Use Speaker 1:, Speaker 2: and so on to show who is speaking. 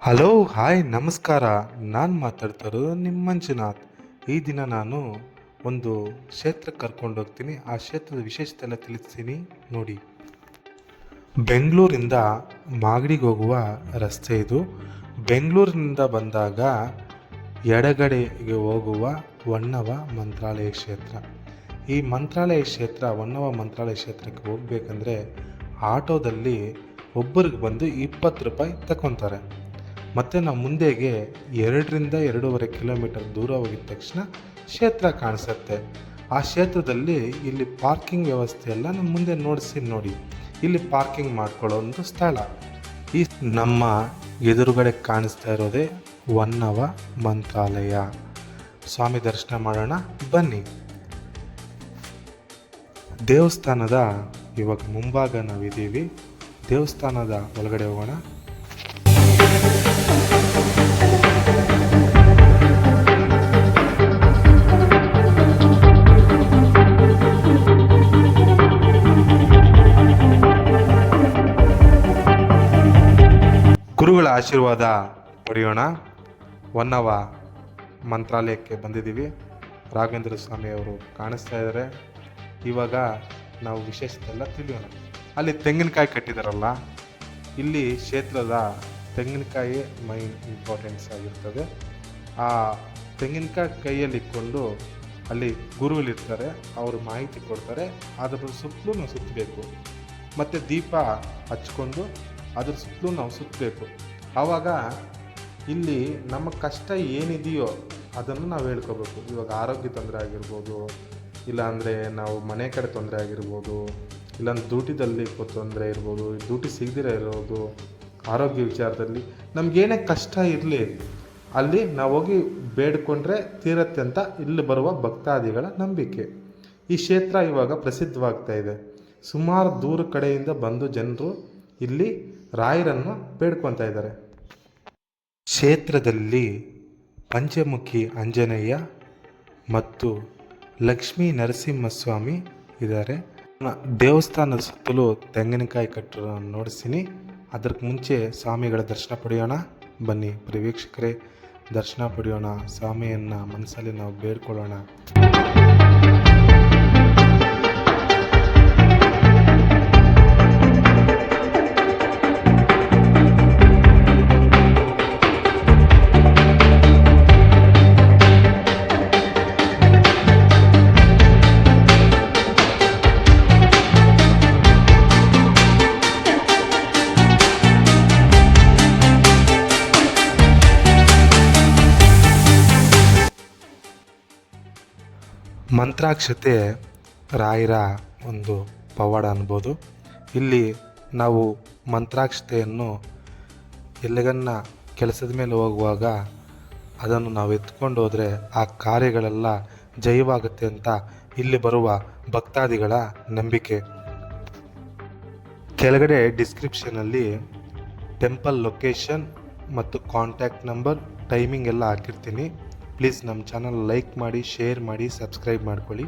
Speaker 1: Hello hi ನಮಸ್ಕಾರ. ನಾನು ಮಾತಾಡ್ತಾ ಇರೋದು ನಿಮ್ಮ ಮಂಜುನಾಥ್. ಈ ದಿನ ನಾನು ಒಂದು ಕ್ಷೇತ್ರಕ್ಕೆ ಕರ್ಕೊಂಡು ಹೋಗ್ತೀನಿ. ಆ ಕ್ಷೇತ್ರದ ವಿಶೇಷತೆ ಎಲ್ಲ ತಿಳಿಸ್ತೀನಿ ನೋಡಿ. ಬೆಂಗಳೂರಿಂದ ಮಾಗಡಿಗೆ ಹೋಗುವ ರಸ್ತೆ ಇದು. ಬೆಂಗಳೂರಿನಿಂದ ಬಂದಾಗ ಎಡಗಡೆಗೆ ಹೋಗುವ ಹೊನ್ನವ ಮಂತ್ರಾಲಯ ಕ್ಷೇತ್ರ. ಈ ಮಂತ್ರಾಲಯ ಕ್ಷೇತ್ರ ಹೊನ್ನವ ಮಂತ್ರಾಲಯ ಕ್ಷೇತ್ರಕ್ಕೆ ಹೋಗ್ಬೇಕಂದ್ರೆ ಆಟೋದಲ್ಲಿ ಒಬ್ಬರಿಗೆ ಬಂದು 20 ರೂಪಾಯಿ ತಗೊತಾರೆ. ಮತ್ತು ನಾವು ಮುಂದೆಗೆ 2-2.5 ಕಿಲೋಮೀಟರ್ ದೂರ ಹೋಗಿದ ತಕ್ಷಣ ಕ್ಷೇತ್ರ ಕಾಣಿಸುತ್ತೆ. ಆ ಕ್ಷೇತ್ರದಲ್ಲಿ ಇಲ್ಲಿ ಪಾರ್ಕಿಂಗ್ ವ್ಯವಸ್ಥೆ ಎಲ್ಲ ನಮ್ಮ ಮುಂದೆ ನೋಡಿ. ಇಲ್ಲಿ ಪಾರ್ಕಿಂಗ್ ಮಾಡ್ಕೊಳ್ಳೋ ಒಂದು ಸ್ಥಳ. ಈ ನಮ್ಮ ಎದುರುಗಡೆ ಕಾಣಿಸ್ತಾ ಇರೋದೇ ಹೊನ್ನವ ಮಂತ್ರಾಲಯ. ಸ್ವಾಮಿ ದರ್ಶನ ಮಾಡೋಣ ಬನ್ನಿ. ದೇವಸ್ಥಾನದ ಇವಾಗ ಮುಂಭಾಗ ನಾವಿದ್ದೀವಿ. ದೇವಸ್ಥಾನದ ಒಳಗಡೆ ಹೋಗೋಣ. ಗುರುಗಳ ಆಶೀರ್ವಾದ ಪಡೆಯೋಣ. ಹೊನ್ನವ ಮಂತ್ರಾಲಯಕ್ಕೆ ಬಂದಿದ್ದೀವಿ. ರಾಘವೇಂದ್ರ ಸ್ವಾಮಿಯವರು ಕಾಣಿಸ್ತಾ ಇದ್ದಾರೆ. ಇವಾಗ ನಾವು ವಿಶೇಷತೆ ಎಲ್ಲ ತಿಳಿಯೋಣ. ಅಲ್ಲಿ ತೆಂಗಿನಕಾಯಿ ಕಟ್ಟಿದಾರಲ್ಲ, ಇಲ್ಲಿ ಕ್ಷೇತ್ರದ ತೆಂಗಿನಕಾಯಿ ಮೈನ್ ಇಂಪಾರ್ಟೆನ್ಸ್ ಆಗಿರ್ತದೆ. ಆ ತೆಂಗಿನಕಾಯಿ ಕೈಯಲ್ಲಿ ಇಟ್ಕೊಂಡು ಅಲ್ಲಿ ಗುರುಗಳಿರ್ತಾರೆ, ಅವರು ಮಾಹಿತಿ ಕೊಡ್ತಾರೆ. ಅದರ ಸುತ್ತಲೂ ನಾವು ಸುತ್ತಬೇಕು. ಮತ್ತು ದೀಪ ಹಚ್ಕೊಂಡು ಅದ್ರ ಸುತ್ತಲೂ ನಾವು ಸುತ್ತಬೇಕು. ಆವಾಗ ಇಲ್ಲಿ ನಮ್ಮ ಕಷ್ಟ ಏನಿದೆಯೋ ಅದನ್ನು ನಾವು ಹೇಳ್ಕೋಬೇಕು. ಇವಾಗ ಆರೋಗ್ಯ ತೊಂದರೆ ಆಗಿರ್ಬೋದು, ಇಲ್ಲಾಂದರೆ ನಾವು ಮನೆ ಕಡೆ ತೊಂದರೆ ಆಗಿರ್ಬೋದು, ಇಲ್ಲಾಂದ್ರೆ ಡ್ಯೂಟಿದಲ್ಲಿ ತೊಂದರೆ ಇರ್ಬೋದು, ಡ್ಯೂಟಿ ಸಿಗದಿರ ಇರೋದು, ಆರೋಗ್ಯ ವಿಚಾರದಲ್ಲಿ ನಮಗೇನೇ ಕಷ್ಟ ಇರಲಿ ಅಲ್ಲಿ ನಾವು ಹೋಗಿ ಬೇಡ್ಕೊಂಡ್ರೆ ತೀರತ್ತೆ ಅಂತ ಇಲ್ಲಿ ಬರುವ ಭಕ್ತಾದಿಗಳ ನಂಬಿಕೆ. ಈ ಕ್ಷೇತ್ರ ಇವಾಗ ಪ್ರಸಿದ್ಧವಾಗ್ತಾ ಇದೆ. ಸುಮಾರು ದೂರ ಕಡೆಯಿಂದ ಬಂದು ಜನರು ಇಲ್ಲಿ ರಾಯರನ್ನು ಬೇಡ್ಕೊತಾ ಇದ್ದಾರೆ. ಕ್ಷೇತ್ರದಲ್ಲಿ ಪಂಚಮುಖಿ ಆಂಜನೇಯ ಮತ್ತು ಲಕ್ಷ್ಮೀ ನರಸಿಂಹಸ್ವಾಮಿ ಇದ್ದಾರೆ. ದೇವಸ್ಥಾನದ ಸುತ್ತಲೂ ತೆಂಗಿನಕಾಯಿ ಕಟ್ಟನ್ನು ನೋಡಿಸ್ತೀನಿ. ಅದಕ್ಕೆ ಮುಂಚೆ ಸ್ವಾಮಿಗಳ ದರ್ಶನ ಪಡೆಯೋಣ ಬನ್ನಿ. ವೀಕ್ಷಕರೇ, ದರ್ಶನ ಪಡೆಯೋಣ. ಸ್ವಾಮಿಯನ್ನು ಮನಸ್ಸಲ್ಲಿ ನಾವು ಬೇಡ್ಕೊಳ್ಳೋಣ. ಮಂತ್ರಾಕ್ಷತೆ ರಾಯರ ಒಂದು ಪವಾಡ ಅನ್ಬೋದು. ಇಲ್ಲಿ ನಾವು ಮಂತ್ರಾಕ್ಷತೆಯನ್ನು ಎಲ್ಲಿಗನ್ನ ಕೆಲಸದ ಮೇಲೆ ಹೋಗುವಾಗ ಅದನ್ನು ನಾವು ಎತ್ಕೊಂಡು ಹೋದರೆ ಆ ಕಾರ್ಯಗಳೆಲ್ಲ ಜಯವಾಗುತ್ತೆ ಅಂತ ಇಲ್ಲಿ ಬರುವ ಭಕ್ತಾದಿಗಳ ನಂಬಿಕೆ. ಕೆಳಗಡೆ ಡಿಸ್ಕ್ರಿಪ್ಷನಲ್ಲಿ ಟೆಂಪಲ್ ಲೊಕೇಶನ್ ಮತ್ತು ಕಾಂಟ್ಯಾಕ್ಟ್ ನಂಬರ್, ಟೈಮಿಂಗ್ ಎಲ್ಲ ಹಾಕಿರ್ತೀನಿ. ಪ್ಲೀಸ್ ನಮ್ಮ ಚಾನಲ್ ಲೈಕ್ ಮಾಡಿ, ಶೇರ್ ಮಾಡಿ, ಸಬ್ಸ್ಕ್ರೈಬ್ ಮಾಡ್ಕೊಳ್ಳಿ.